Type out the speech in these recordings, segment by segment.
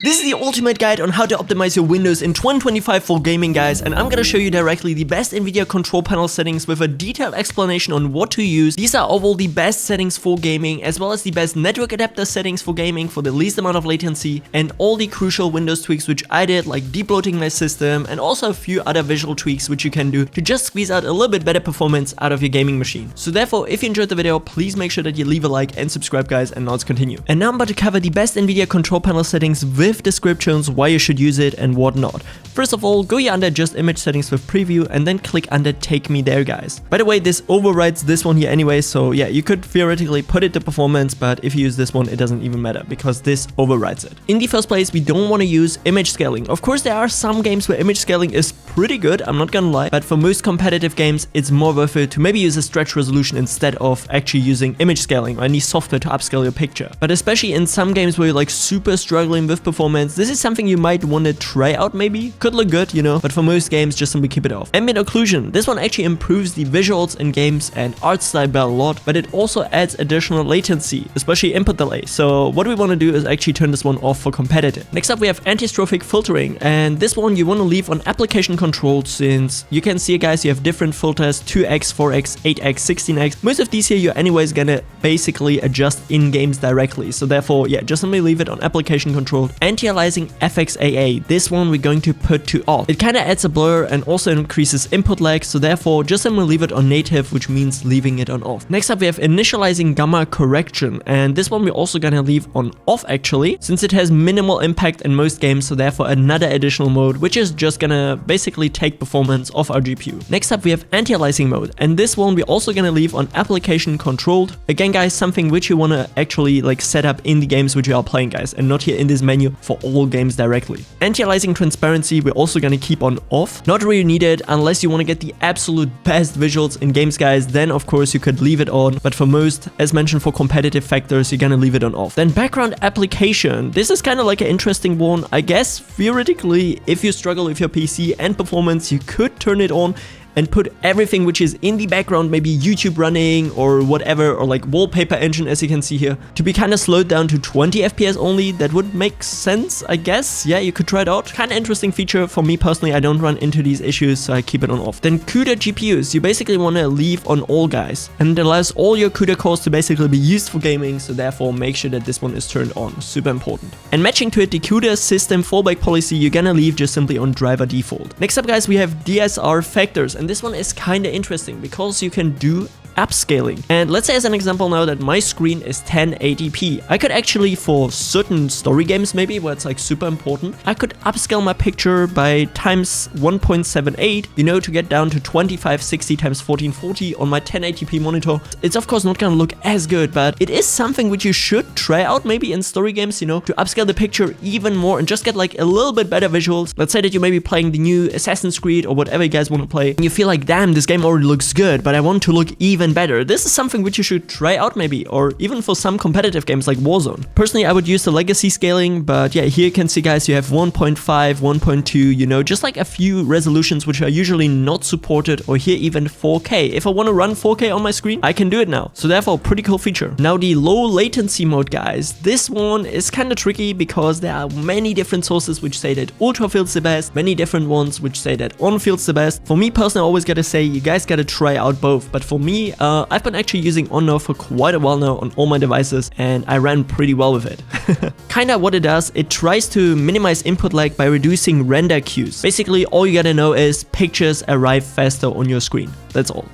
This is the ultimate guide on how to optimize your Windows in 2025 for gaming, guys, and I'm gonna show you directly the best Nvidia control panel settings with a detailed explanation on what to use. These are overall the best settings for gaming, as well as the best network adapter settings for gaming for the least amount of latency, and all the crucial Windows tweaks which I did, like debloating my system, and also a few other visual tweaks which you can do to just squeeze out a little bit better performance out of your gaming machine. So therefore, if you enjoyed the video, please make sure that you leave a like and subscribe, guys, and now let's continue. And now I'm about to cover the best Nvidia control panel settings with descriptions, why you should use it and whatnot. First of all, go here under just image settings with preview and then click under take me there, guys. By the way, this overrides this one here anyway, so yeah, you could theoretically put it to performance, but if you use this one, it doesn't even matter because this overrides it. In the first place, we don't want to use image scaling. Of course, there are some games where image scaling is pretty good, I'm not gonna lie, but for most competitive games, it's more worth it to maybe use a stretch resolution instead of actually using image scaling or any software to upscale your picture. But especially in some games where you're like super struggling with performance, this is something you might want to try out maybe. Could look good, you know, but for most games, just simply keep it off. Ambient occlusion. This one actually improves the visuals in games and art style by a lot, but it also adds additional latency, especially input delay. So what we want to do is actually turn this one off for competitive. Next up, we have anti-strophic filtering, and this one you want to leave on application control, since you can see, guys, you have different filters, 2x, 4x, 8x, 16x. Most of these here you're anyways gonna basically adjust in games directly. So therefore, yeah, just simply leave it on application control. Anti-aliasing FXAA, this one we're going to put to off. It kind of adds a blur and also increases input lag, so therefore just simply leave it on native, which means leaving it on off. Next up, we have initializing gamma correction, and this one we're also gonna leave on off actually, since it has minimal impact in most games, so therefore another additional mode, which is just gonna basically take performance off our GPU. Next up, we have anti-aliasing mode, and this one we're also gonna leave on application controlled. Again, guys, something which you wanna actually like set up in the games which you are playing, guys, and not here in this menu for all games directly. Anti-aliasing transparency we're also gonna keep on off. Not really needed unless you want to get the absolute best visuals in games, guys, then of course you could leave it on, but for most, as mentioned, for competitive factors, you're gonna leave it on off. Then background application. This is kind of like an interesting one. I guess theoretically, if you struggle with your PC and performance, you could turn it on and put everything which is in the background, maybe YouTube running or whatever, or like wallpaper engine, as you can see here, to be kind of slowed down to 20 FPS only. That would make sense, I guess. Yeah, you could try it out. Kind of interesting feature. For me personally, I don't run into these issues, so I keep it on off. Then CUDA GPUs, you basically want to leave on all, guys, and it allows all your CUDA cores to basically be used for gaming, so therefore make sure that this one is turned on. Super important. And matching to it, the CUDA system fallback policy, you're gonna leave just simply on driver default. Next up, guys, we have DSR factors, and this one is kind of interesting because you can do upscaling. And let's say as an example now that my screen is 1080p. I could actually, for certain story games maybe, where it's like super important, I could upscale my picture by times 1.78, you know, to get down to 2560 times 1440 on my 1080p monitor. It's of course not gonna look as good, but it is something which you should try out maybe in story games, you know, to upscale the picture even more and just get like a little bit better visuals. Let's say that you may be playing the new Assassin's Creed or whatever you guys want to play, and you feel like, damn, this game already looks good, but I want to look even better. This is something which you should try out maybe, or even for some competitive games like Warzone. Personally, I would use the legacy scaling, but yeah, here you can see, guys, you have 1.5, 1.2, you know, just like a few resolutions which are usually not supported, or here even 4K. If I want to run 4K on my screen, I can do it now. So therefore, pretty cool feature. Now the low latency mode, guys, this one is kind of tricky because there are many different sources which say that ultra feels the best, many different ones which say that on feels the best. For me personally, I always gotta say, you guys gotta try out both, but for me, I've been actually using on now for quite a while now on all my devices, and I ran pretty well with it. Kinda what it does, it tries to minimize input lag by reducing render queues. Basically, all you gotta know is pictures arrive faster on your screen. That's all.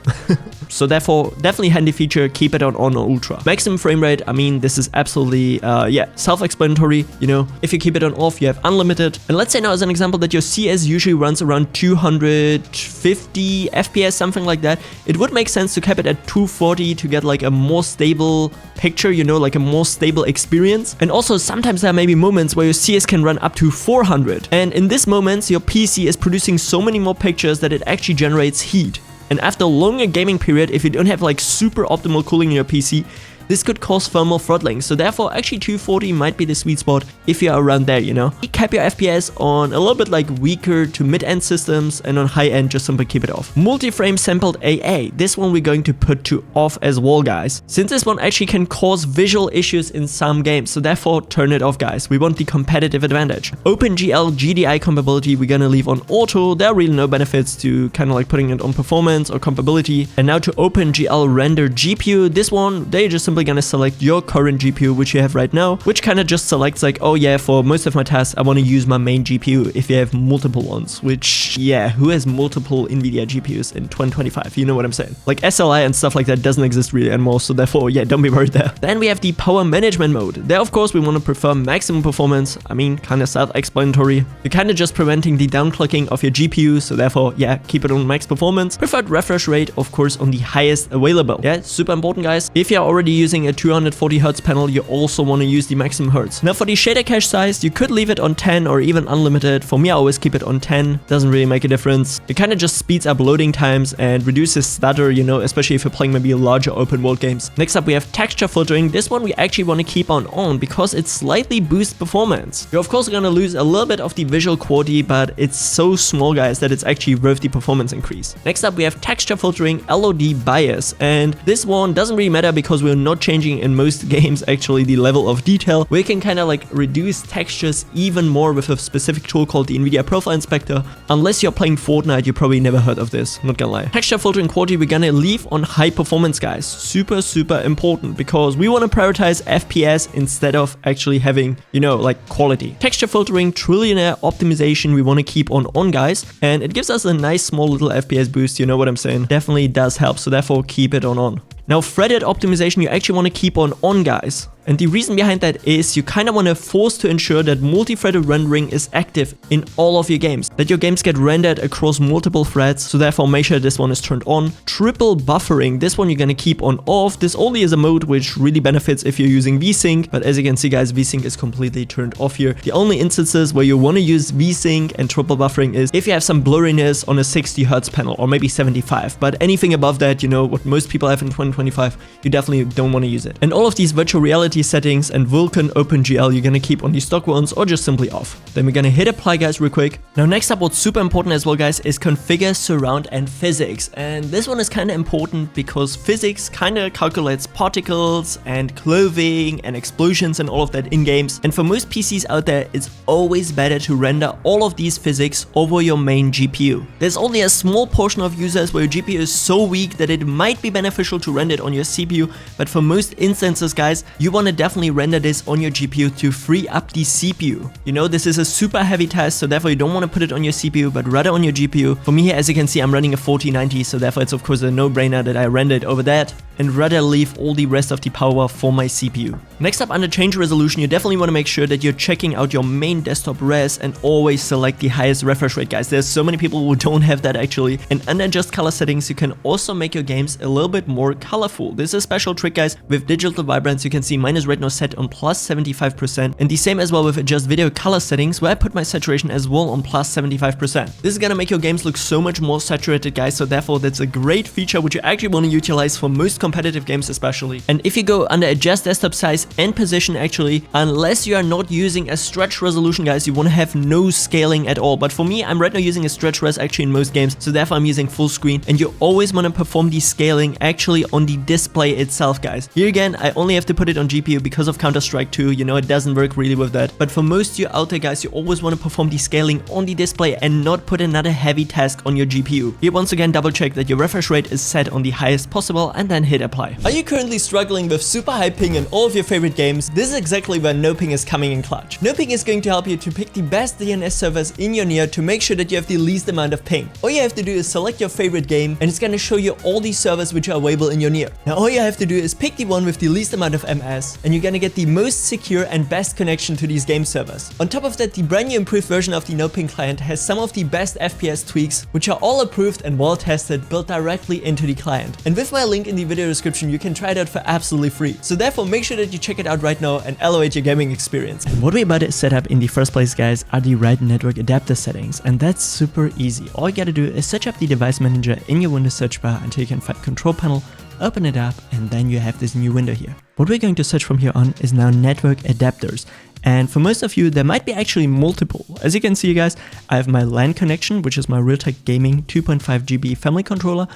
So therefore, definitely handy feature, keep it on ultra. Maximum frame rate, I mean, this is absolutely, yeah, self-explanatory, you know. If you keep it on off, you have unlimited. And let's say now as an example that your CS usually runs around 250 FPS, something like that. It would make sense to cap it at 240 to get like a more stable picture, you know, like a more stable experience. And also sometimes there may be moments where your CS can run up to 400. And in these moments, your PC is producing so many more pictures that it actually generates heat. And after a longer gaming period, if you don't have like super optimal cooling in your PC, this could cause thermal throttling. So therefore actually 240 might be the sweet spot if you're around there, you know. Cap your FPS on a little bit like weaker to mid-end systems, and on high-end just simply keep it off. Multi-frame sampled AA, this one we're going to put to off as well, guys, since this one actually can cause visual issues in some games, so therefore turn it off, guys. We want the competitive advantage. OpenGL GDI compatibility we're gonna leave on auto. There are really no benefits to kind of like putting it on performance or compatibility. And now to OpenGL render GPU, this one they're just simply gonna select your current GPU which you have right now, which kind of just selects like, oh yeah, for most of my tasks I want to use my main GPU if you have multiple ones, which yeah, who has multiple Nvidia GPUs in 2025? You know what I'm saying? Like SLI and stuff like that doesn't exist really anymore, so therefore yeah, don't be worried there. Then we have the power management mode. There of course we want to prefer maximum performance. I mean, kind of self-explanatory. You're kind of just preventing the downclocking of your GPU, so therefore yeah, keep it on max performance. Preferred refresh rate of course on the highest available. Yeah, super important, guys. If you're already using a 240 Hz panel, you also want to use the maximum hertz. Now for the shader cache size, you could leave it on 10 or even unlimited. For me, I always keep it on 10. Doesn't really make a difference. It kind of just speeds up loading times and reduces stutter, you know, especially if you're playing maybe larger open world games. Next up we have texture filtering. This one we actually want to keep on because it slightly boosts performance. You're of course going to lose a little bit of the visual quality, but it's so small, guys, that it's actually worth the performance increase. Next up we have texture filtering LOD bias, and this one doesn't really matter because we're not changing in most games actually the level of detail. We can kind of like reduce textures even more with a specific tool called the Nvidia Profile Inspector. Unless you're playing Fortnite, you probably never heard of this, not gonna lie. Texture filtering quality we're gonna leave on high performance, guys. Super important because we want to prioritize FPS instead of actually having, you know, like quality. Texture filtering trillionaire optimization we want to keep on, guys, and it gives us a nice small little FPS boost, you know what I'm saying? Definitely does help, so therefore keep it on. Now threaded optimization you actually want to keep on, guys. And the reason behind that is you kind of want to force to ensure that multi-threaded rendering is active in all of your games, that your games get rendered across multiple threads, so therefore make sure this one is turned on. Triple buffering, this one you're going to keep on off. This only is a mode which really benefits if you're using VSync, but as you can see, guys, VSync is completely turned off here. The only instances where you want to use VSync and triple buffering is if you have some blurriness on a 60 Hz panel or maybe 75, but anything above that, you know, what most people have in 2025, you definitely don't want to use it. And all of these virtual reality settings and Vulkan OpenGL you're gonna keep on the stock ones or just simply off. Then we're gonna hit apply, guys, real quick. Now next up, what's super important as well, guys, is configure surround and physics. And this one is kind of important because physics kind of calculates particles and clothing and explosions and all of that in games. And for most PCs out there, it's always better to render all of these physics over your main GPU. There's only a small portion of users where your GPU is so weak that it might be beneficial to render it on your CPU, but for most instances, guys, you want to definitely render this on your GPU to free up the CPU. You know, this is a super heavy task, so therefore you don't want to put it on your CPU, but rather on your GPU. For me here, as you can see, I'm running a 4090, so therefore it's of course a no-brainer that I render it over that and rather leave all the rest of the power for my CPU. Next up, under change resolution, you definitely want to make sure that you're checking out your main desktop res and always select the highest refresh rate, guys. There's so many people who don't have that actually. And under adjust color settings, you can also make your games a little bit more colorful. This is a special trick, guys. With digital vibrance, you can see mine is right now set on plus 75%, and the same as well with adjust video color settings, where I put my saturation as well on plus 75%. This is gonna make your games look so much more saturated, guys, so therefore that's a great feature which you actually want to utilize for most competitive games especially. And if you go under adjust desktop size and position, actually, unless you are not using a stretch resolution, guys, you want to have no scaling at all. But for me, I'm right now using a stretch res actually in most games, so therefore I'm using full screen, and you always want to perform the scaling actually on the display itself, guys. Here again, I only have to put it on GPU because of Counter-Strike 2, you know, it doesn't work really with that. But for most of you out there, guys, you always want to perform the scaling on the display and not put another heavy task on your GPU. Here, once again, double check that your refresh rate is set on the highest possible and then hit apply. Are you currently struggling with super high ping in all of your favorite games? This is exactly where NoPing is coming in clutch. NoPing is going to help you to pick the best DNS servers in your near to make sure that you have the least amount of ping. All you have to do is select your favorite game, and it's going to show you all these servers which are available in your near. Now all you have to do is pick the one with the least amount of MS, and you're going to get the most secure and best connection to these game servers. On top of that, the brand new improved version of the NoPing client has some of the best FPS tweaks, which are all approved and well tested, built directly into the client. And with my link in the video description, you can try it out for absolutely free. So therefore, make sure that you check it out right now and elevate your gaming experience. And what we're about to set up in the first place, guys, are the right network adapter settings, and that's super easy. All you gotta do is search up the device manager in your Windows search bar until you can find control panel, open it up, and then you have this new window here. What we're going to search from here on is now network adapters. And for most of you, there might be actually multiple. As you can see, guys, I have my LAN connection, which is my Realtek Gaming 2.5 GB family controller.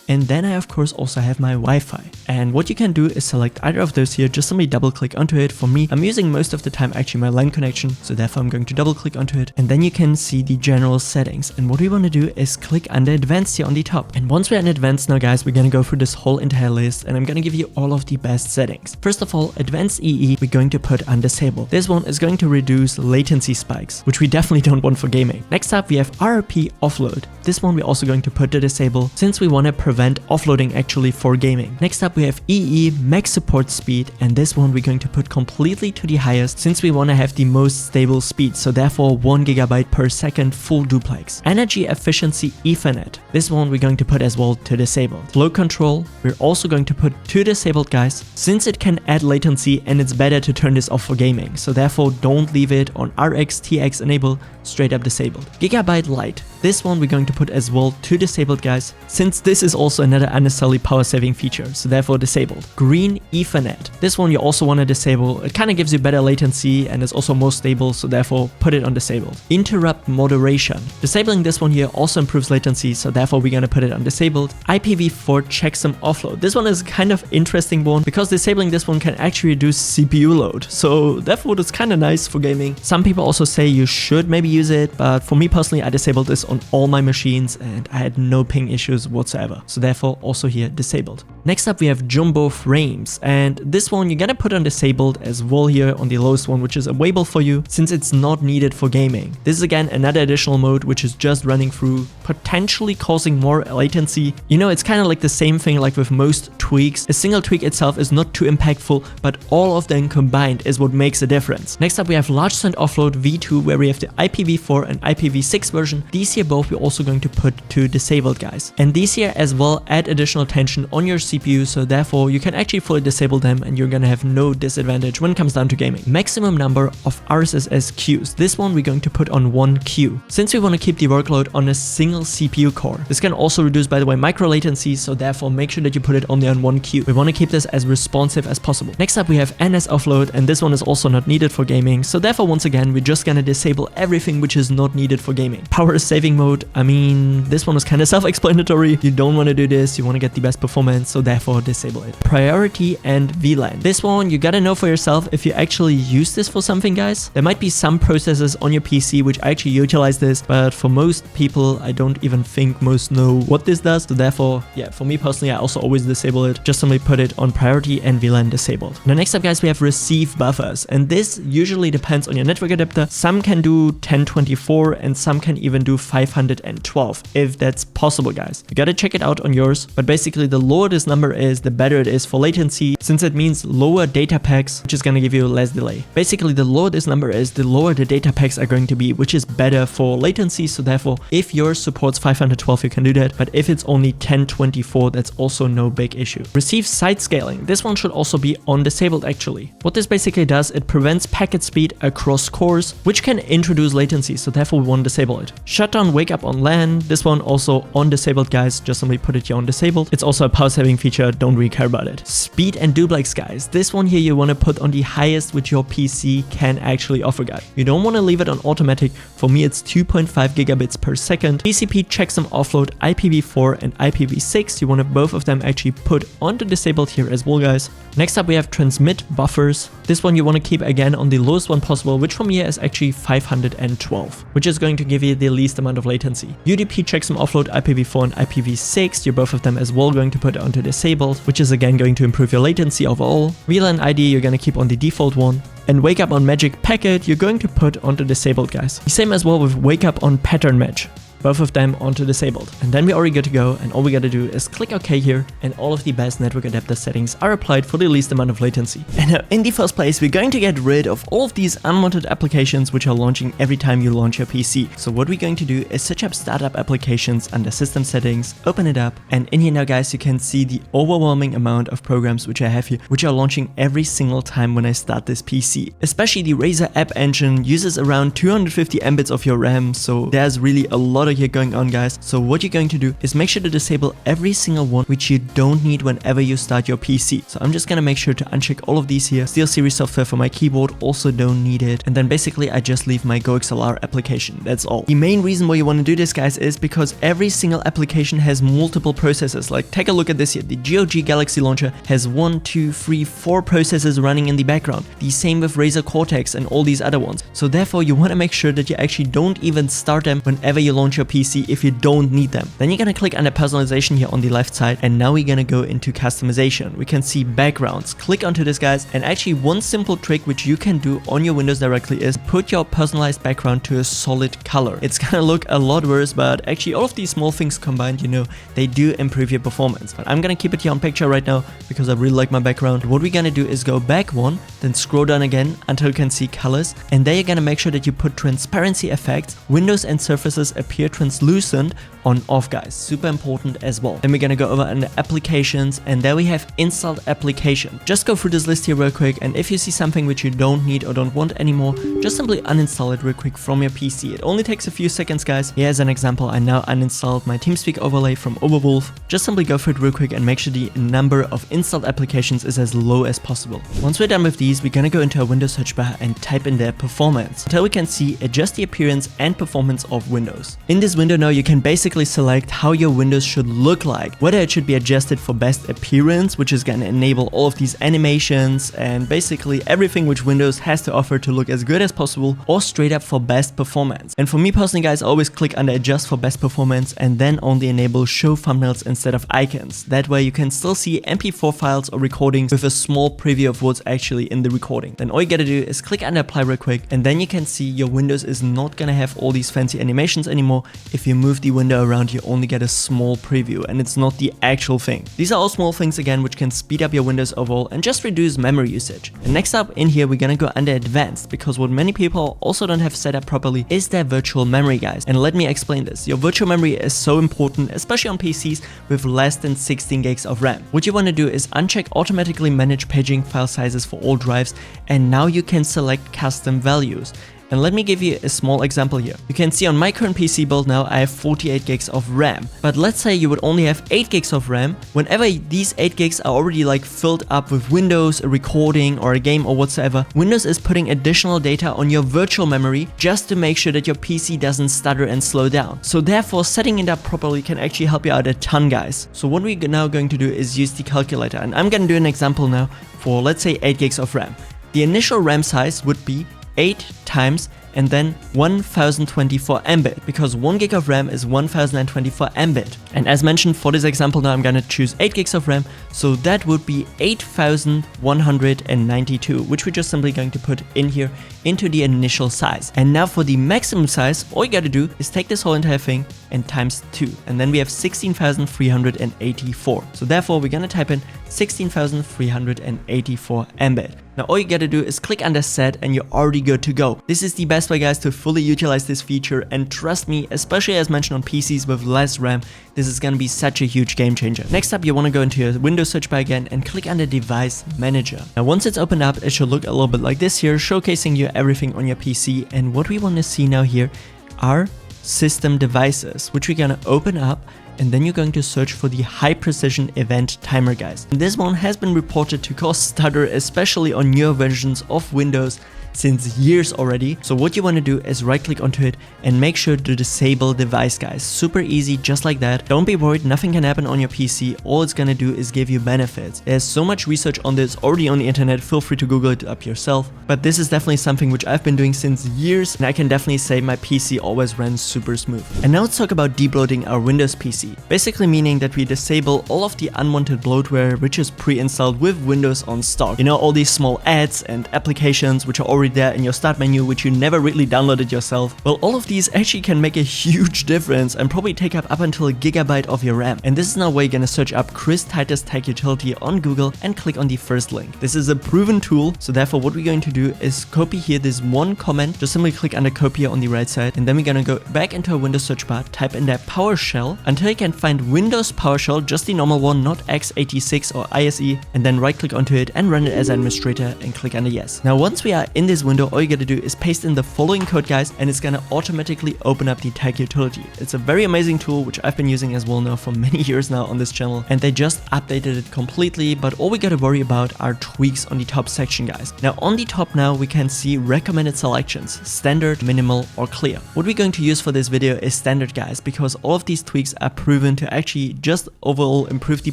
And then I of course also have my Wi-Fi. And what you can do is select either of those here, just simply double click onto it. For me, I'm using most of the time actually my LAN connection, so therefore I'm going to double click onto it. And then you can see the general settings. And what we want to do is click under advanced here on the top. And once we're in advanced now, guys, we're going to go through this whole entire list and I'm going to give you all of the best settings. First of all, advanced EE, we're going to put on disable. This one is going to reduce latency spikes, which we definitely don't want for gaming. Next up, we have RRP offload. This one we're also going to put to disable since we want to prevent offloading actually for gaming. Next up, we have EE max support speed, and this one we're going to put completely to the highest since we want to have the most stable speed, so therefore 1 GB per second full duplex. Energy efficiency Ethernet. This one we're going to put as well to disabled. Flow control, we're also going to put to disabled, guys, since it can add latency and it's better to turn this off for gaming, so therefore don't leave it on RX TX enable, straight up disabled. Gigabyte light. This one we're going to put as well to disabled, guys, since this is also another unnecessarily power saving feature, so therefore disabled. Green Ethernet. This one you also want to disable. It kind of gives you better latency and is also more stable, so therefore put it on disabled. Interrupt moderation. Disabling this one here also improves latency, so therefore we're going to put it on disabled. IPv4 checksum offload. This one is kind of interesting one because disabling this one can actually reduce CPU load, so therefore it's kind of nice for gaming. Some people also say you should maybe use it, but for me personally, I disabled this on all my machines and I had no ping issues whatsoever, so therefore also here disabled. Next up, we have jumbo frames, and this one you're gonna put on disabled as well here on the lowest one, which is available for you since it's not needed for gaming. This is again another additional mode which is just running through, potentially causing more latency. You know, it's kind of like the same thing like with most tweaks. A single tweak itself is not too impactful, but all of them combined is what makes a difference. Next up, we have large send offload V2, where we have the IPv4 and IPv6 version. These here both we're also going to put to disabled, guys. And these here as well add additional tension on your CPU, so therefore you can actually fully disable them and you're gonna have no disadvantage when it comes down to gaming. Maximum number of RSS queues. This one we're going to put on 1 queue, since we want to keep the workload on a single CPU core. This can also reduce, by the way, micro latency, so therefore make sure that you put it only on 1 queue. We want to keep this as responsive as possible. Next up, we have NS offload, and this one is also not needed for gaming, so therefore once again we're just gonna disable everything which is not needed for gaming. Power saving mode, I mean, this one is kind of self-explanatory. You don't want to do this, you want to get the best performance, so therefore disable it. Priority and VLAN. This one you gotta know for yourself if you actually use this for something, guys. There might be some processes on your PC which actually utilize this, but for most people I don't even think most know what this does, so therefore yeah, for me personally I also always disable it. Just simply put it on priority and VLAN disabled. Now next up, guys, we have receive buffers, and this usually depends on your network adapter. Some can do 1024 and some can even do 512 if that's possible, guys. You gotta check it out on yours, but basically the lower this number is, the better it is for latency, since it means lower data packs, which is gonna give you less delay. Basically the lower this number is, the lower the data packs are going to be, which is better for latency, so therefore if yours supports 512 you can do that, but if it's only 1024 that's also no big issue. Receive side scaling. This one should also be on disabled actually. What this basically does, it prevents packet speed across cores, which can introduce latency, so therefore we want to disable it. Shutdown wake up on LAN. This one also on disabled, guys. Just simply put it here on disabled. It's also a power saving feature, don't really care about it. Speed and duplex, guys. This one here you want to put on the highest which your PC can actually offer, guys. You don't want to leave it on automatic. For me it's 2.5 gigabits per second. TCP checksum offload IPv4 and IPv6. You want to both of them actually put onto disabled here as well, guys. Next up, we have transmit buffers. This one you want to keep again on the lowest one possible, which from here is actually 512, which is going to give you the least amount of latency. UDP checksum offload IPv4 and IPv6, you're both of them as well going to put onto disabled, which is again going to improve your latency overall. VLAN ID you're going to keep on the default one. And wake up on magic packet you're going to put onto disabled, guys. The same as well with wake up on pattern match. Both of them onto disabled. And then we're already good to go, and all we gotta do is click OK here, and all of the best network adapter settings are applied for the least amount of latency. And in the first place, we're going to get rid of all of these unwanted applications which are launching every time you launch your PC. So what we're going to do is search up startup applications under system settings, open it up, and in here now, guys, you can see the overwhelming amount of programs which I have here, which are launching every single time when I start this PC. Especially the Razer App Engine uses around 250 Mbits of your RAM, so there's really a lot of here going on, guys. So what you're going to do is make sure to disable every single one which you don't need whenever you start your PC. So I'm just gonna make sure to uncheck all of these here. SteelSeries software for my keyboard, also don't need it. And then basically I just leave my GoXLR application. That's all. The main reason why you want to do this, guys, is because every single application has multiple processes. Like, take a look at this here. The GOG Galaxy Launcher has 1, 2, 3, 4 processes running in the background. The same with Razer Cortex and all these other ones. So therefore you want to make sure that you actually don't even start them whenever you launch your PC if you don't need them. Then you're gonna click under personalization here on the left side, and now we're gonna go into customization. We can see backgrounds. Click onto this, guys, and actually one simple trick which you can do on your Windows directly is put your personalized background to a solid color. It's gonna look a lot worse, but actually all of these small things combined, you know, they do improve your performance. But I'm gonna keep it here on picture right now because I really like my background. What we're gonna do is go back one, then scroll down again until you can see colors, and there you're gonna make sure that you put transparency effects, windows and surfaces appear translucent on off, guys. Super important as well. Then we're gonna go over under applications, and there we have installed application. Just go through this list here real quick, and if you see something which you don't need or don't want anymore, just simply uninstall it real quick from your PC. It only takes a few seconds, guys. Here as an example, I now uninstalled my TeamSpeak overlay from Overwolf. Just simply go through it real quick and make sure the number of installed applications is as low as possible. Once we're done with these, we're gonna go into our Windows search bar and type in their performance until we can see adjust the appearance and performance of Windows. In this window now, you can basically select how your Windows should look like, whether it should be adjusted for best appearance, which is gonna enable all of these animations and basically everything which Windows has to offer to look as good as possible, or straight up for best performance. And for me personally, guys, I always click under adjust for best performance and then only enable show thumbnails instead of icons. That way you can still see MP4 files or recordings with a small preview of what's actually in the recording. Then all you gotta do is click under apply real quick, and then you can see your Windows is not gonna have all these fancy animations anymore. If you move the window around, you only get a small preview and it's not the actual thing. These are all small things again which can speed up your Windows overall and just reduce memory usage. And next up in here, we're gonna go under advanced, because what many people also don't have set up properly is their virtual memory, guys. And let me explain this. Your virtual memory is so important, especially on PCs with less than 16 gigs of RAM. What you want to do is uncheck automatically manage paging file sizes for all drives, and now you can select custom values. And let me give you a small example here. You can see on my current PC build now I have 48 gigs of RAM. But let's say you would only have 8 gigs of RAM. Whenever these 8 gigs are already like filled up with Windows, a recording or a game or whatsoever, Windows is putting additional data on your virtual memory just to make sure that your PC doesn't stutter and slow down. So therefore, setting it up properly can actually help you out a ton, guys. So what we're now going to do is use the calculator, and I'm gonna do an example now for, let's say, 8 gigs of RAM. The initial RAM size would be 8 times and then 1024 Mbit, because 1 gig of RAM is 1024 Mbit. And as mentioned, for this example now I'm gonna choose 8 gigs of RAM, so that would be 8192, which we're just simply going to put in here into the initial size. And now for the maximum size, all you gotta do is take this whole entire thing and times 2, and then we have 16,384. So therefore we're gonna type in 16,384 Mbit. Now all you gotta do is click under set and you're already good to go. This is the best way, guys, to fully utilize this feature, and trust me, especially as mentioned on PCs with less RAM, this is gonna be such a huge game changer. Next up, you wanna go into your Windows search bar again and click under Device Manager. Now once it's opened up, it should look a little bit like this here, showcasing you everything on your PC. And what we wanna see now here are system devices, which we're gonna open up, and then you're going to search for the high precision event timer, guys. And this one has been reported to cause stutter, especially on newer versions of Windows since years already. So what you want to do is right click onto it and make sure to disable device, guys. Super easy, just like that. Don't be worried, nothing can happen on your PC. All it's gonna do is give you benefits. There's so much research on this already on the internet, feel free to Google it up yourself. But this is definitely something which I've been doing since years, and I can definitely say my PC always runs super smooth. And now let's talk about debloating our Windows PC. Basically meaning that we disable all of the unwanted bloatware which is pre-installed with Windows on stock. You know, all these small ads and applications which are already there in your start menu which you never really downloaded yourself. Well, all of these actually can make a huge difference and probably take up until a gigabyte of your RAM. And this is now where you're gonna search up Chris Titus Tech Utility on Google and click on the first link. This is a proven tool, so therefore what we're going to do is copy here this one comment. Just simply click under copy here on the right side, and then we're gonna go back into a Windows search bar, type in there PowerShell until you can find Windows PowerShell, just the normal one, not x86 or ISE, and then right click onto it and run it as administrator and click under yes. Now once we are in this this window, all you gotta do is paste in the following code, guys, and it's gonna automatically open up the tech utility. It's a very amazing tool, which I've been using as well now for many years now on this channel, and they just updated it completely, but all we gotta worry about are tweaks on the top section, guys. Now on the top now, we can see recommended selections, standard, minimal, or clear. What we're going to use for this video is standard, guys, because all of these tweaks are proven to actually just overall improve the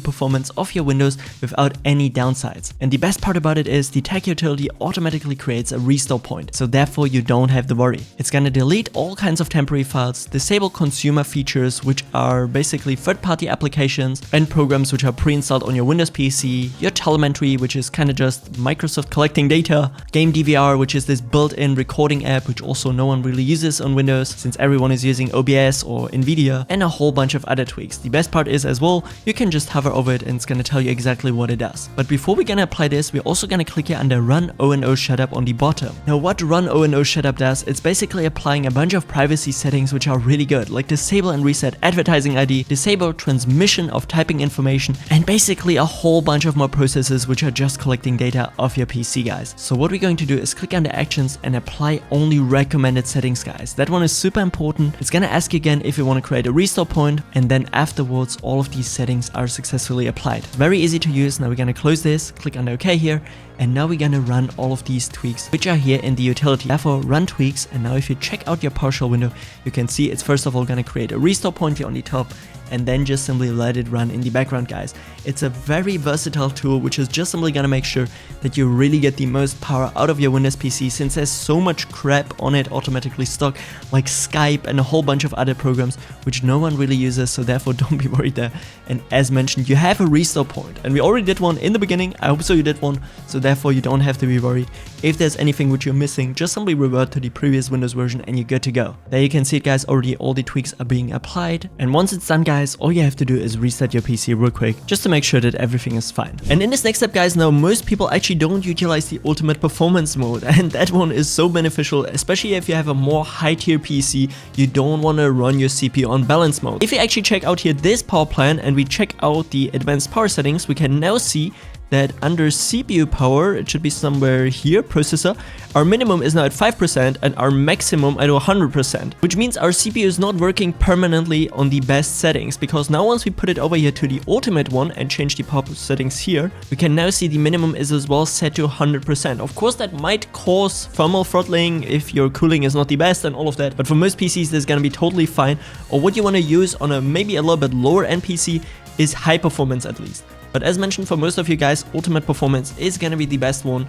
performance of your Windows without any downsides. And the best part about it is the tech utility automatically creates a restore point, so therefore you don't have to worry. It's gonna delete all kinds of temporary files, disable consumer features, which are basically third-party applications and programs which are pre-installed on your Windows PC, your telemetry, which is kind of just Microsoft collecting data, game DVR, which is this built-in recording app which also no one really uses on Windows since everyone is using OBS or Nvidia, and a whole bunch of other tweaks. The best part is as well, you can just hover over it and it's gonna tell you exactly what it does. But before we're gonna apply this, we're also gonna click here under Run O&O Setup on the bottom. Now what Run O&O Setup does, it's basically applying a bunch of privacy settings which are really good, like disable and reset advertising ID, disable transmission of typing information, and basically a whole bunch of more processes which are just collecting data off your PC, guys. So what we're going to do is click under Actions and apply only recommended settings, guys. That one is super important. It's gonna ask you again if you want to create a restore point, and then afterwards all of these settings are successfully applied. It's very easy to use. Now we're gonna close this, click under OK here, and now we're gonna run all of these tweaks which are here in the utility. Therefore run tweaks, and now if you check out your PowerShell window, you can see it's first of all gonna create a restore point here on the top, and then just simply let it run in the background, guys. It's a very versatile tool which is just simply gonna make sure that you really get the most power out of your Windows PC, since there's so much crap on it automatically stock, like Skype and a whole bunch of other programs which no one really uses, so therefore don't be worried there. And as mentioned, you have a restore point, and we already did one in the beginning. I hope so you did one, so therefore you don't have to be worried. If there's anything which you're missing, just simply revert to the previous Windows version and you're good to go. There you can see it, guys, already all the tweaks are being applied, and once it's done, guys, all you have to do is reset your PC real quick just to make sure that everything is fine. And in this next step, guys, now most people actually don't utilize the ultimate performance mode, and that one is so beneficial, especially if you have a more high tier PC. You don't want to run your CPU on balance mode. If you actually check out here this power plan and we check out the advanced power settings, we can now see that under CPU power, it should be somewhere here, processor, our minimum is now at 5% and our maximum at 100%, which means our CPU is not working permanently on the best settings, because now once we put it over here to the ultimate one and change the power settings here, we can now see the minimum is as well set to 100%. Of course, that might cause thermal throttling if your cooling is not the best and all of that, but for most PCs, this is gonna be totally fine. Or what you wanna use on a maybe a little bit lower end PC is high performance at least. But as mentioned, for most of you guys, ultimate performance is gonna be the best one.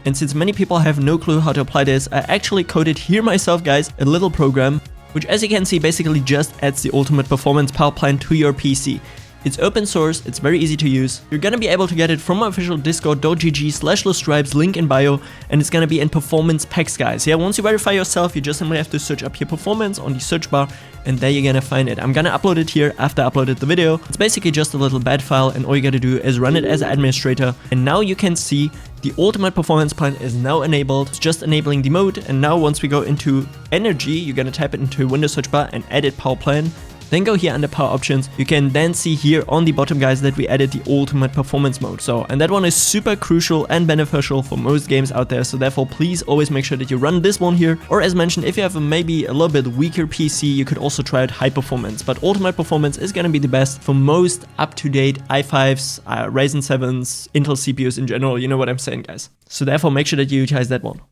And since many people have no clue how to apply this, I actually coded here myself, guys, a little program, which as you can see basically just adds the ultimate performance power plan to your PC. It's open source, it's very easy to use. You're gonna be able to get it from my official discord.gg/lostripes, link in bio, and it's gonna be in performance packs, guys. Yeah, once you verify yourself, you just simply have to search up here performance on the search bar, and there you're gonna find it. I'm gonna upload it here after I uploaded the video. It's basically just a little bad file, and all you gotta do is run it as an administrator, and now you can see the ultimate performance plan is now enabled. It's just enabling the mode, and now once we go into energy, you're gonna type it into Windows search bar and edit power plan. Then go here under power options. You can then see here on the bottom, guys, that we added the ultimate performance mode. And that one is super crucial and beneficial for most games out there. So therefore, please always make sure that you run this one here. Or as mentioned, if you have a maybe a little bit weaker PC, you could also try out high performance. But ultimate performance is going to be the best for most up-to-date i5s, Ryzen 7s, Intel CPUs in general. You know what I'm saying, guys. So therefore, make sure that you utilize that one.